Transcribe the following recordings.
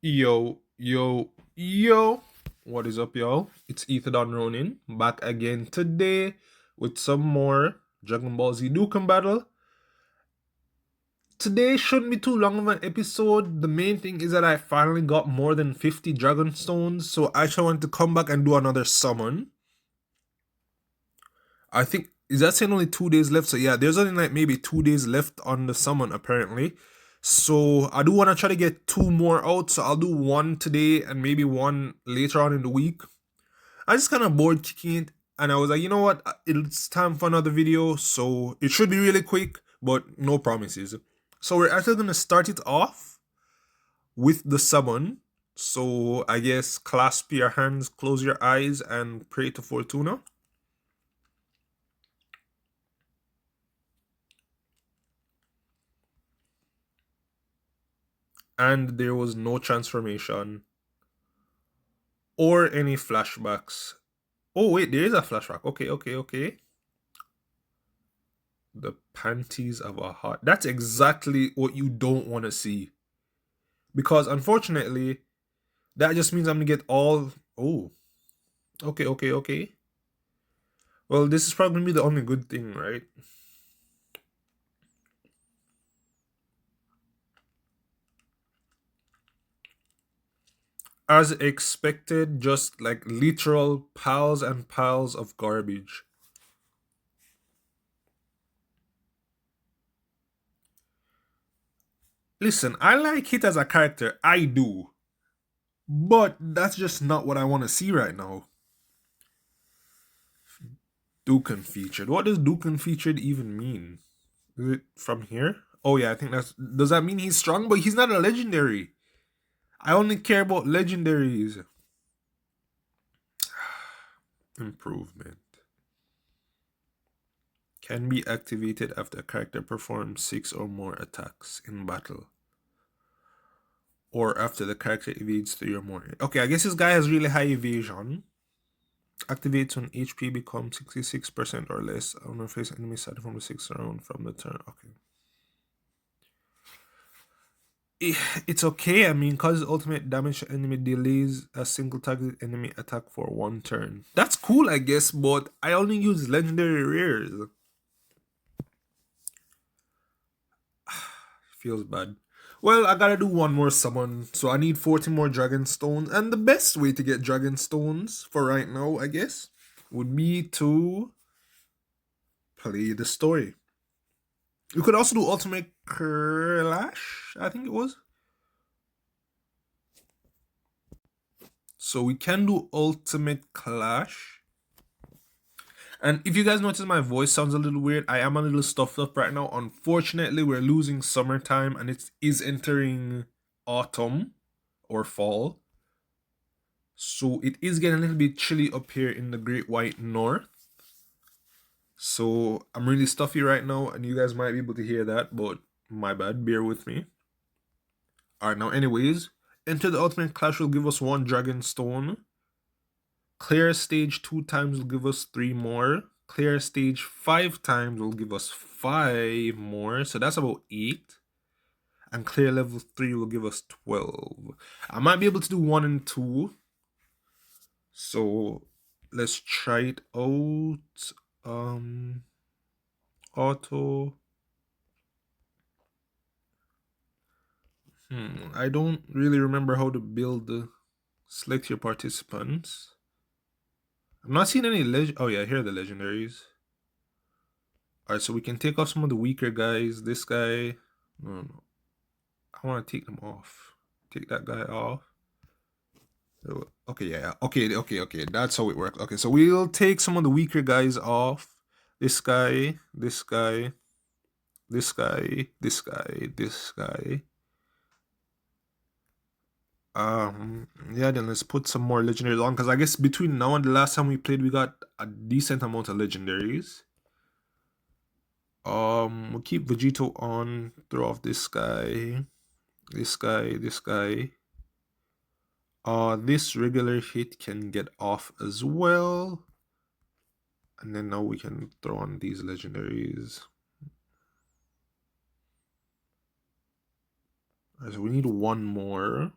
Yo, yo, yo. What is up, y'all? It's Ethodon Ronin back again today with some more Dragon Ball Z Dokkan Battle. Today shouldn't be too long of an episode. The main thing is that I finally got more than 50 Dragon Stones, so I actually want to come back and do another summon. I think, is that saying only 2 days left? So yeah, there's only like maybe 2 days left on the summon apparently. So I do want to try to get two more out. So I'll do one today and maybe one later on in the week. I just kind of bored kicking it, and I was like, you know what? It's time for another video. So it should be really quick, but no promises. So we're actually gonna start it off with the summon. So I guess clasp your hands, close your eyes, and pray to Fortuna. And there was no transformation or any flashbacks. Oh wait, there is a flashback. Okay. The panties of a heart. That's exactly what you don't want to see. Because unfortunately, that just means I'm gonna get all. Oh, okay. Well, this is probably gonna be the only good thing, right? As expected, just like literal piles and piles of garbage. Listen, I like it as a character, I do. But that's just not what I want to see right now. Dukan featured. What does Dukan featured even mean? Is it from here? Oh yeah, I think that's. Does that mean he's strong? But he's not a legendary. I only care about legendaries. Improvement. Can be activated after a character performs 6 or more attacks in battle. Or after the character evades 3 or more. Okay, I guess this guy has really high evasion. Activates when HP becomes 66% or less on the face enemy starting from the 6th round from the turn. Okay. It's okay. I mean, causes ultimate damage to enemy, delays a single target enemy attack for 1 turn. That's cool, I guess, but I only use legendary rares. Feels bad. Well, I gotta do one more summon, so I need 40 more dragon stones. And the best way to get dragon stones for right now, I guess, would be to play the story. You could also do ultimate clash, I think it was. So we can do ultimate clash. And if you guys notice my voice sounds a little weird, I am a little stuffed up right now. Unfortunately, we're losing summertime and it is entering autumn or fall. So it is getting a little bit chilly up here in the Great White North. So I'm really stuffy right now and you guys might be able to hear that, but my bad, bear with me. Alright, now anyways, enter the ultimate clash will give us 1 dragon stone. Clear stage 2 times will give us 3 more. Clear stage 5 times will give us 5 more. So that's about 8. And clear level 3 will give us 12. I might be able to do 1 and 2. So let's try it out. Auto. I don't really remember how to build the select your participants. I'm not seeing any oh yeah, here are the legendaries. Alright, so we can take off some of the weaker guys. This guy. No. I want to take them off. Take that guy off. Okay, yeah. Okay. That's how it works. Okay, so we'll take some of the weaker guys off. This guy, this guy, this guy, this guy, this guy. Yeah, then let's put some more legendaries on because I guess between now and the last time we played, we got a decent amount of legendaries. We'll keep Vegito on, throw off this guy, this guy, this guy. This regular hit can get off as well. And then now we can throw on these legendaries. Alright, so we need 1 more.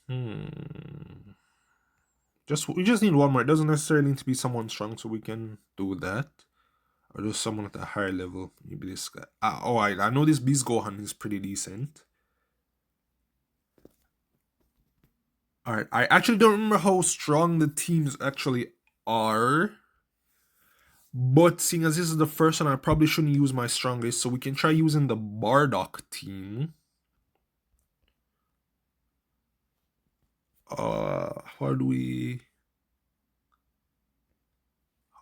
Hmm. We just need one more. It doesn't necessarily need to be someone strong, so we can do that. Or just someone at a higher level. Maybe this guy. I know this Beast Gohan is pretty decent. Alright, I actually don't remember how strong the teams actually are. But seeing as this is the first one, I probably shouldn't use my strongest, so we can try using the Bardock team. How do we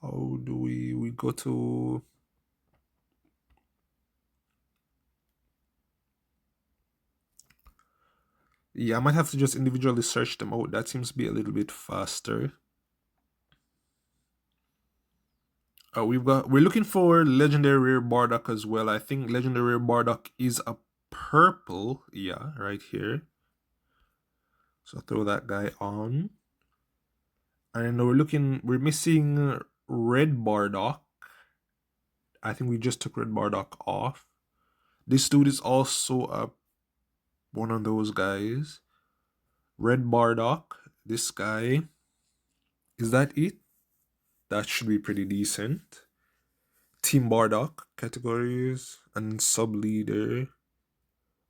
we go to yeah, I might have to just individually search them out. That seems to be a little bit faster. We're looking for legendary rare Bardock as well. I think legendary rare Bardock is a purple. Yeah, right here. So throw that guy on. And we're missing red Bardock. I think we just took red Bardock off. This dude is also one of those guys. Red Bardock. This guy. Is that it? That should be pretty decent. Team Bardock categories and sub leader.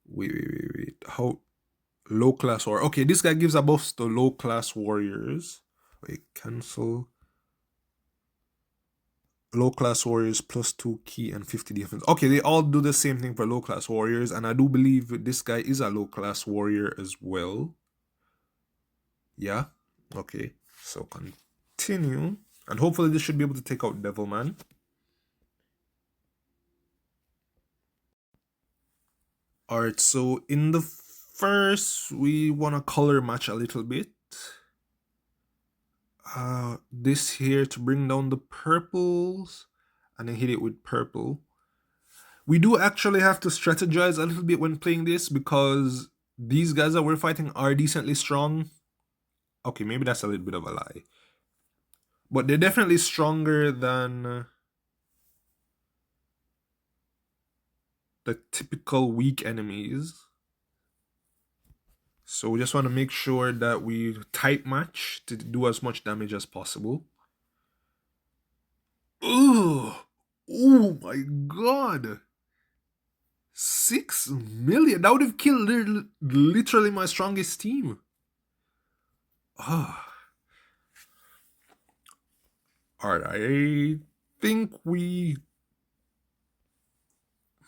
Wait. How low class warrior? Okay, this guy gives a buff to low class warriors. Wait, cancel. Low class warriors +2 key and 50 defense. Okay, they all do the same thing for low class warriors, and I do believe this guy is a low class warrior as well. Yeah. Okay. So continue, and hopefully this should be able to take out Devilman. Alright, so in the first, we want to color match a little bit. This here to bring down the purples, and then hit it with purple. We do actually have to strategize a little bit when playing this, because these guys that we're fighting are decently strong. Okay, maybe that's a little bit of a lie. But they're definitely stronger than the typical weak enemies. So we just want to make sure that we type match to do as much damage as possible. Oh my god! 6 million? That would have killed literally my strongest team. Ah. Alright, I think we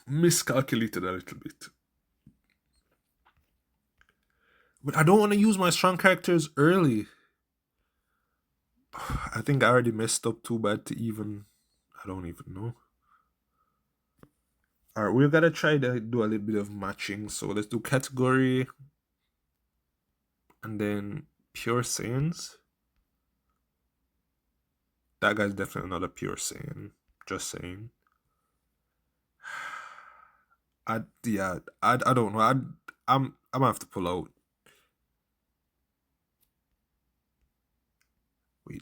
miscalculated a little bit. But I don't want to use my strong characters early. I think I already messed up too bad to even... I don't even know. Alright, we're gonna try to do a little bit of matching. So let's do category. And then pure Saiyans. That guy's definitely not a pure Saiyan. Just saying. I don't know. I'm gonna have to pull out. Wait,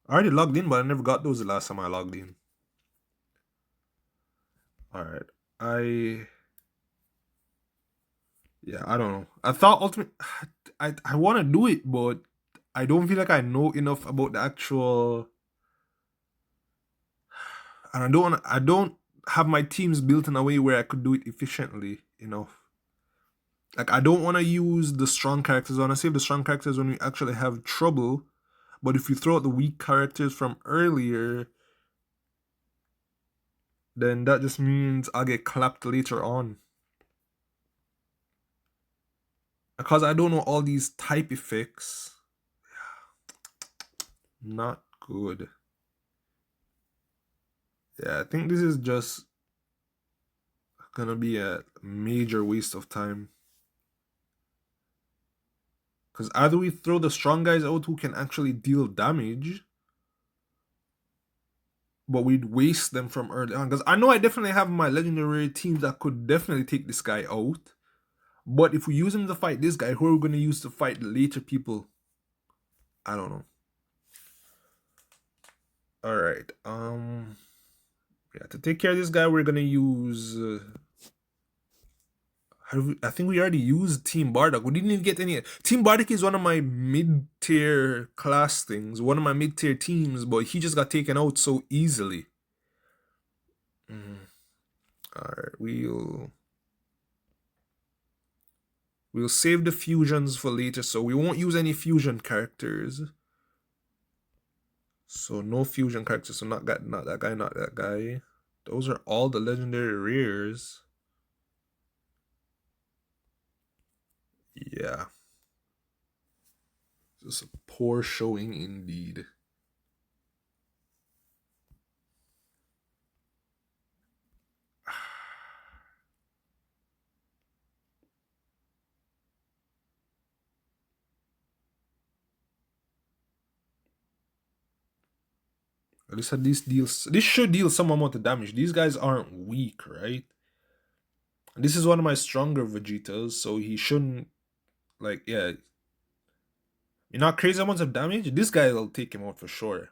I already logged in, but I never got those the last time I logged in. Alright. I don't know. I thought ultimate I wanna do it, but I don't feel like I know enough about the actual, and I don't have my teams built in a way where I could do it efficiently enough. Like, I don't want to use the strong characters. I want to save the strong characters when we actually have trouble. But if you throw out the weak characters from earlier, then that just means I'll get clapped later on. Because I don't know all these type effects. Not good. Yeah, I think this is just gonna be a major waste of time. Because either we throw the strong guys out who can actually deal damage, but we'd waste them from early on. Because I know I definitely have my legendary teams that could definitely take this guy out. But if we use him to fight this guy, who are we going to use to fight the later people? I don't know. Alright. Yeah, to take care of this guy, we're going to use... I think we already used Team Bardock. We didn't even get any. Team Bardock is one of my mid-tier class things, one of my mid-tier teams, but he just got taken out so easily. Alright, we'll save the fusions for later, so we won't use any fusion characters. So no fusion characters, so not that guy, not that guy. Those are all the legendary rares. Yeah. This is a poor showing indeed. At least this should deal some amount of damage. These guys aren't weak, right? And this is one of my stronger Vegetas, so he shouldn't, like, yeah. You're not crazy amounts of damage? This guy will take him out for sure.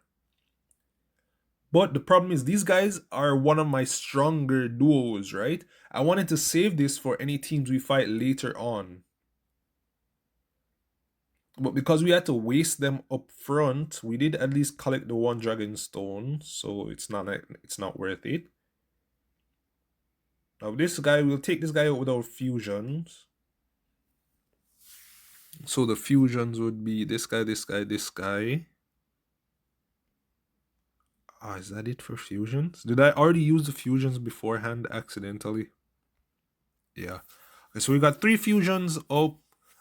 But the problem is these guys are one of my stronger duos, right? I wanted to save this for any teams we fight later on. But because we had to waste them up front, we did at least collect the one dragon stone, so it's not worth it. Now this guy, we'll take this guy out without fusions. So the fusions would be this guy, this guy, this guy. Ah, is that it for fusions? Did I already use the fusions beforehand accidentally? Yeah. Okay, so we got 3 fusions up,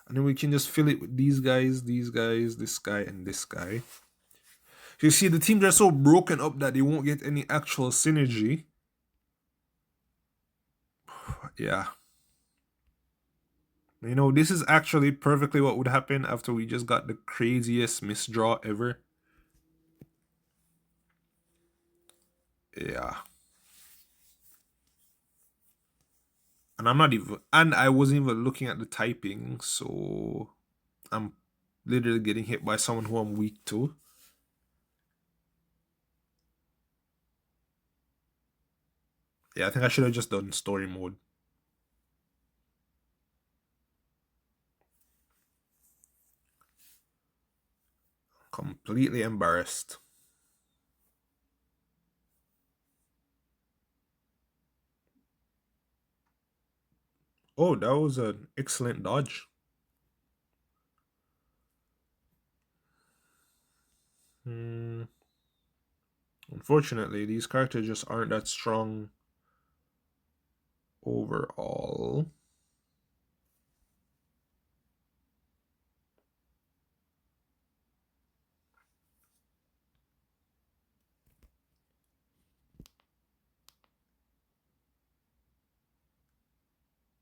and then we can just fill it with these guys, this guy, and this guy. You see, the teams are so broken up that they won't get any actual synergy. Yeah. You know, this is actually perfectly what would happen after we just got the craziest misdraw ever. Yeah. And I wasn't even looking at the typing, so I'm literally getting hit by someone who I'm weak to. Yeah, I think I should have just done story mode. Completely embarrassed. Oh, that was an excellent dodge. Unfortunately, these characters just aren't that strong overall.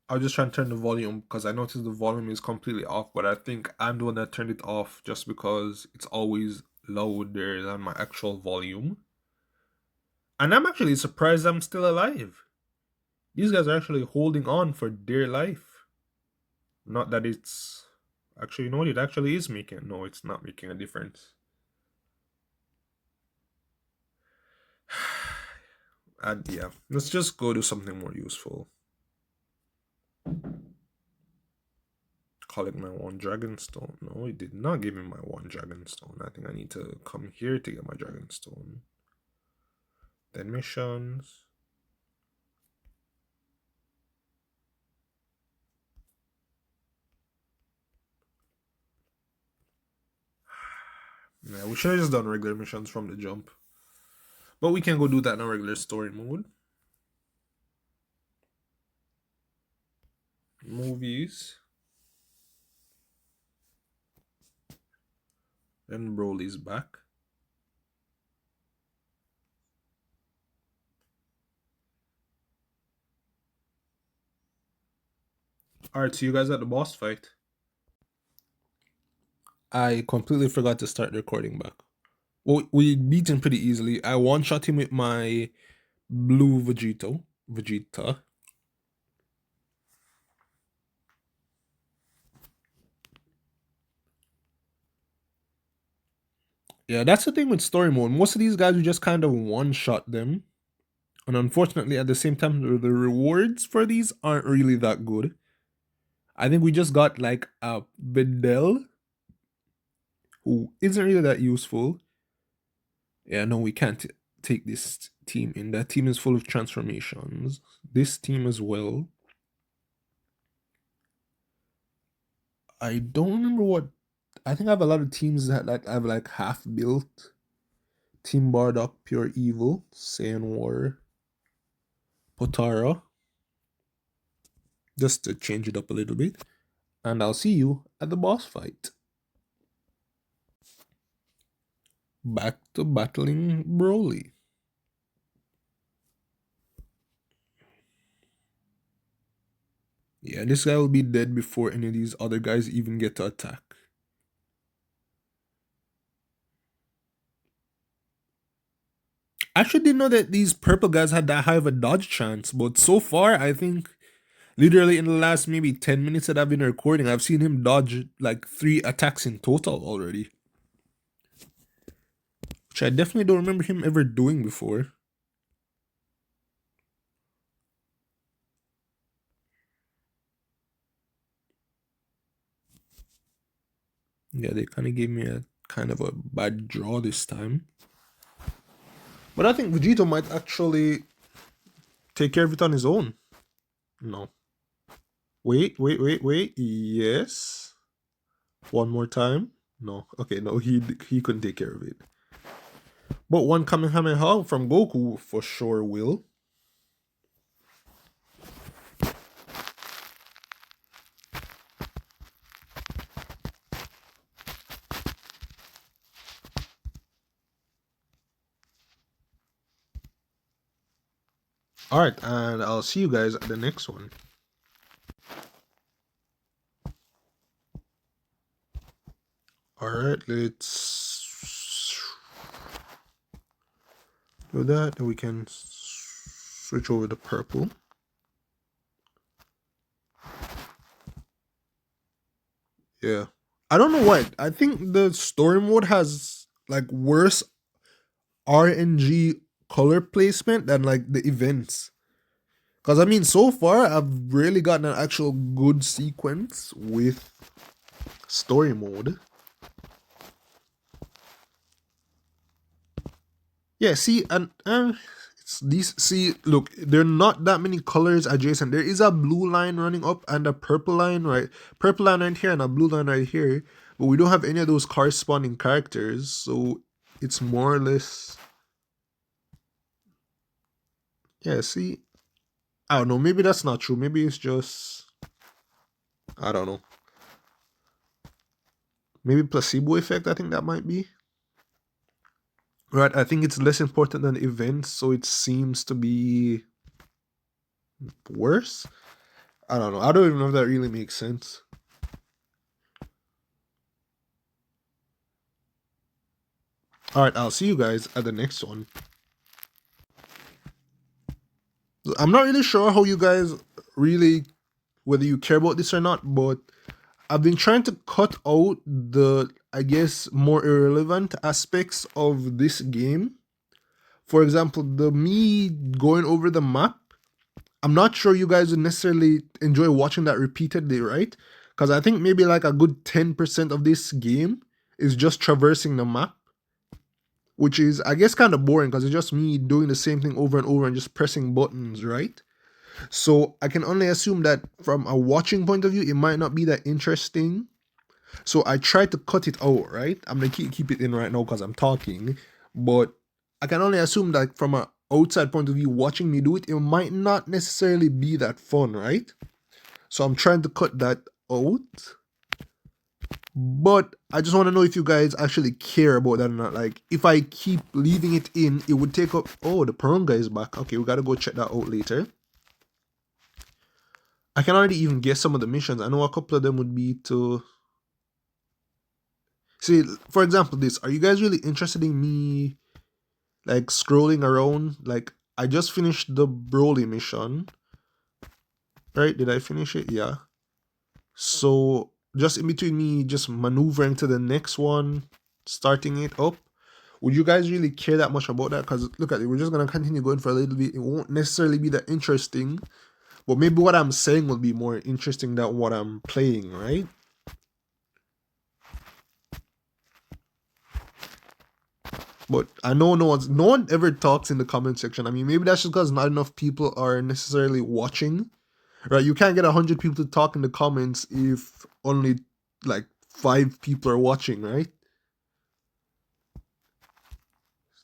I was just trying to turn the volume because I noticed the volume is completely off, but I think I'm the one that turned it off just because it's always louder than my actual volume. And I'm actually surprised I'm still alive. These guys are actually holding on for dear life. Not that it's... Actually, you know what? It actually is making... No, it's not making a difference. And yeah, let's just go do something more useful. Collect my 1 dragon stone. No, it did not give me my 1 dragon stone. I think I need to come here to get my dragon stone. 10 missions. Yeah, we should have just done regular missions from the jump. But we can go do that in a regular story mode. Movies. And Broly's back. Alright, so you guys at the boss fight. I completely forgot to start the recording back. Well, we beat him pretty easily. I one-shot him with my blue Vegeta. Yeah, that's the thing with story mode. Most of these guys, you just kind of one-shot them. And unfortunately, at the same time, the rewards for these aren't really that good. I think we just got like a Bedell who isn't really that useful. Yeah, no, we can't take this team in. That team is full of transformations. This team as well. I don't remember what. I think I have a lot of teams that like I have like half built. Team Bardock, Pure Evil, Saiyan War, Potara. Just to change it up a little bit. And I'll see you at the boss fight. Back to battling Broly. Yeah, this guy will be dead before any of these other guys even get to attack. I actually didn't know that these purple guys had that high of a dodge chance, but so far, I think literally in the last maybe 10 minutes that I've been recording, I've seen him dodge like 3 attacks in total already. Which I definitely don't remember him ever doing before. Yeah, they kind of gave me a kind of a bad draw this time. But I think Vegito might actually take care of it on his own. No. Wait. Yes. One more time. No. Okay, no, he couldn't take care of it. But one Kamehameha from Goku for sure will. Alright, and I'll see you guys at the next one. Alright, let's do that, and we can switch over to purple. Yeah. I don't know why. I think the story mode has like worse RNG color placement than like the events. Because I mean, so far, I've really gotten an actual good sequence with story mode. Yeah, see, and it's these. See, look, there are not that many colors adjacent. There is a blue line running up and a purple line, right? Purple line right here and a blue line right here. But we don't have any of those corresponding characters, so it's more or less. Yeah, see, I don't know. Maybe that's not true. Maybe it's just. I don't know. Maybe placebo effect, I think that might be. Right, I think it's less important than events, so it seems to be worse. I don't know. I don't even know if that really makes sense. Alright, I'll see you guys at the next one. I'm not really sure how you guys really, whether you care about this or not, but I've been trying to cut out the, I guess, more irrelevant aspects of this game. For example, the me going over the map. I'm not sure you guys would necessarily enjoy watching that repeatedly, right? Because I think maybe like a good 10% of this game is just traversing the map, which is, I guess, kind of boring because it's just me doing the same thing over and over and just pressing buttons, right? So I can only assume that from a watching point of view, it might not be that interesting. So I tried to cut it out, right? I'm gonna keep it in right now because I'm talking, but I can only assume that from an outside point of view, watching me do it, it might not necessarily be that fun, right? So I'm trying to cut that out. But I just want to know if you guys actually care about that or not. Like, if I keep leaving it in, it would take up. Oh, the puroonga is back. Okay, we gotta go check that out later. I can already even guess some of the missions. I know a couple of them would be to. See, for example, this. Are you guys really interested in me, like, scrolling around? Like, I just finished the Broly mission. Right? Did I finish it? Yeah. So, just in between me just maneuvering to the next one, starting it up, would you guys really care that much about that? Because look at it, we're just going to continue going for a little bit. It won't necessarily be that interesting, But maybe what I'm saying will be more interesting than what I'm playing, right? But I know no one ever talks in the comment section. I mean, maybe that's just because not enough people are necessarily watching, right? You can't get 100 people to talk in the comments if only like 5 people are watching, right?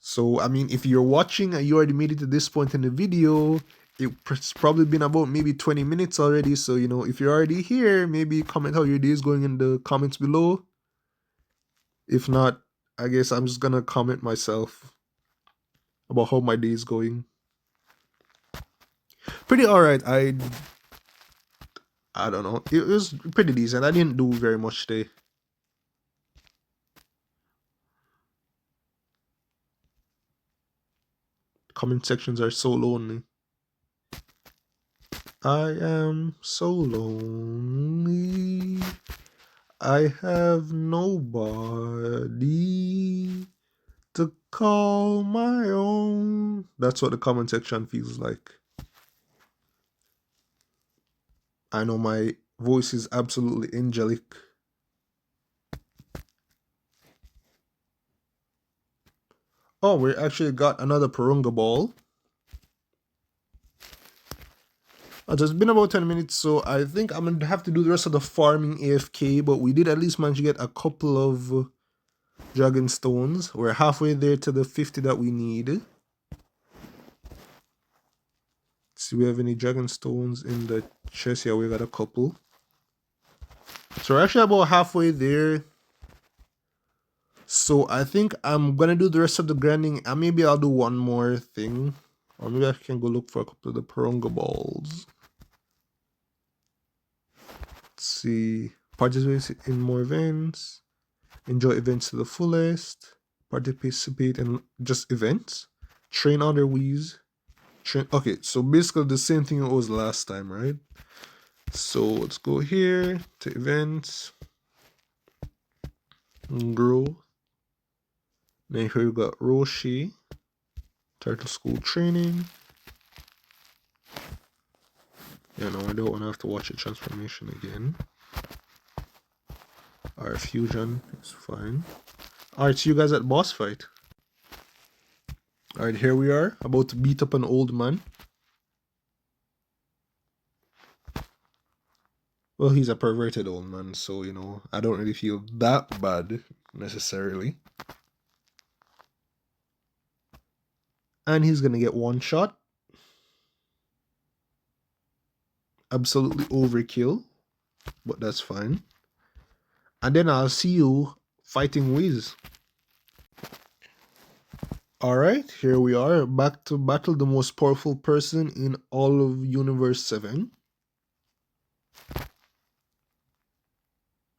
So I mean, if you're watching and you already made it to this point in the video, it's probably been about maybe 20 minutes already. So you know, if you're already here, maybe comment how your day is going in the comments below. If not, I guess I'm just gonna comment myself about how my day is going. Pretty alright. I don't know. It was pretty decent. I didn't do very much today. Comment sections are so lonely. I am so lonely. I have nobody to call my own. That's what the comment section feels like. I know my voice is absolutely angelic. Oh, we actually got another puroonga ball. It's been about 10 minutes, so I think I'm going to have to do the rest of the farming AFK, but we did at least manage to get a couple of dragon stones. We're halfway there to the 50 that we need. Let's see, we have any dragon stones in the chest? Yeah, we got a couple. So we're actually about halfway there. So I think I'm going to do the rest of the grinding, and maybe I'll do one more thing. Or maybe I can go look for a couple of the puroonga balls. Let's see. Participate in more events. Enjoy events to the fullest. Participate in just events. Train other Wiis. Train. Okay, so basically the same thing it was last time, right? So let's go here to events. Grow. Then here we got Roshi. Turtle School Training. Yeah, no, I don't want to have to watch a transformation again. Alright, fusion is fine. Alright, see you guys at boss fight. Alright, here we are, about to beat up an old man. Well, he's a perverted old man, so, you know, I don't really feel that bad, necessarily. And he's gonna get one shot. Absolutely overkill, but that's fine. And then I'll see you fighting Wiz. Alright, here we are, back to battle the most powerful person in all of Universe 7.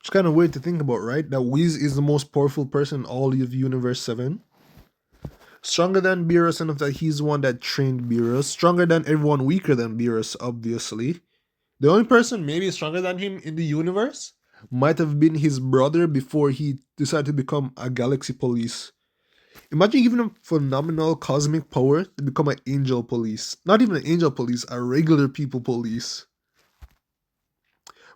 It's kind of weird to think about, right? That Wiz is the most powerful person in all of Universe 7. Stronger than Beerus, enough that he's the one that trained Beerus. Stronger than everyone, weaker than Beerus, obviously. The only person maybe stronger than him in the universe might have been his brother before he decided to become a galaxy police. Imagine giving him phenomenal cosmic power to become an angel police. Not even an angel police, a regular people police.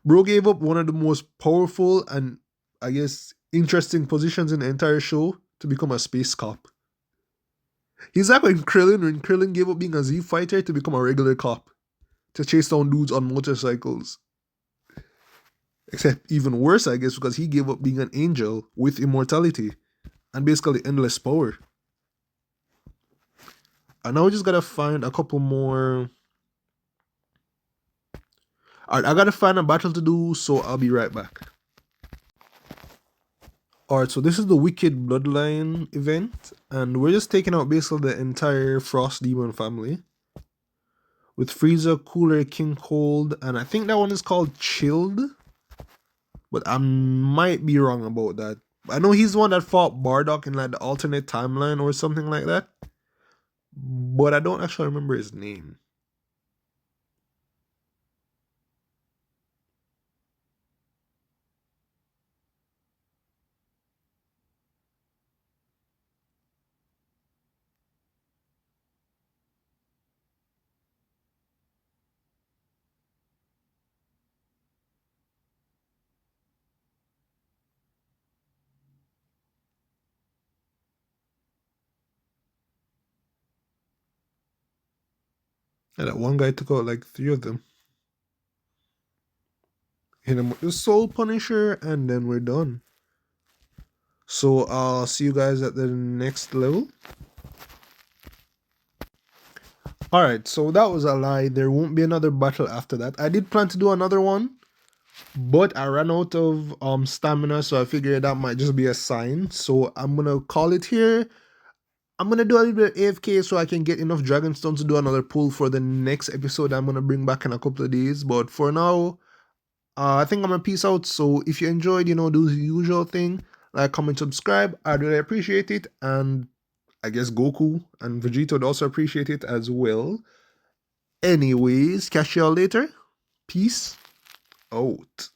Bro gave up one of the most powerful and, I guess, interesting positions in the entire show to become a space cop. He's like when Krillin gave up being a Z fighter to become a regular cop. To chase down dudes on motorcycles. Except even worse, I guess, because he gave up being an angel with immortality and basically endless power. And now we just gotta find a couple more. Alright, I gotta find a battle to do, so I'll be right back. Alright, so this is the Wicked Bloodline event, and we're just taking out basically the entire Frost Demon family. With Frieza, Cooler, King Cold, and I think that one is called Chilled. But I might be wrong about that. I know he's the one that fought Bardock in like the alternate timeline or something like that. But I don't actually remember his name. Yeah, that one guy took out like 3 of them. Hit him with the Soul Punisher, and then we're done. So I'll see you guys at the next level. Alright, so that was a lie. There won't be another battle after that. I did plan to do another one, but I ran out of stamina, so I figured that might just be a sign. So I'm gonna call it here. I'm gonna do a little bit of AFK so I can get enough Dragonstone to do another pull for the next episode I'm gonna bring back in a couple of days. But for now, I think I'm gonna peace out. So if you enjoyed, do the usual thing, like, comment, subscribe. I'd really appreciate it. And I guess Goku and Vegeta would also appreciate it as well. Anyways, catch y'all later. Peace out.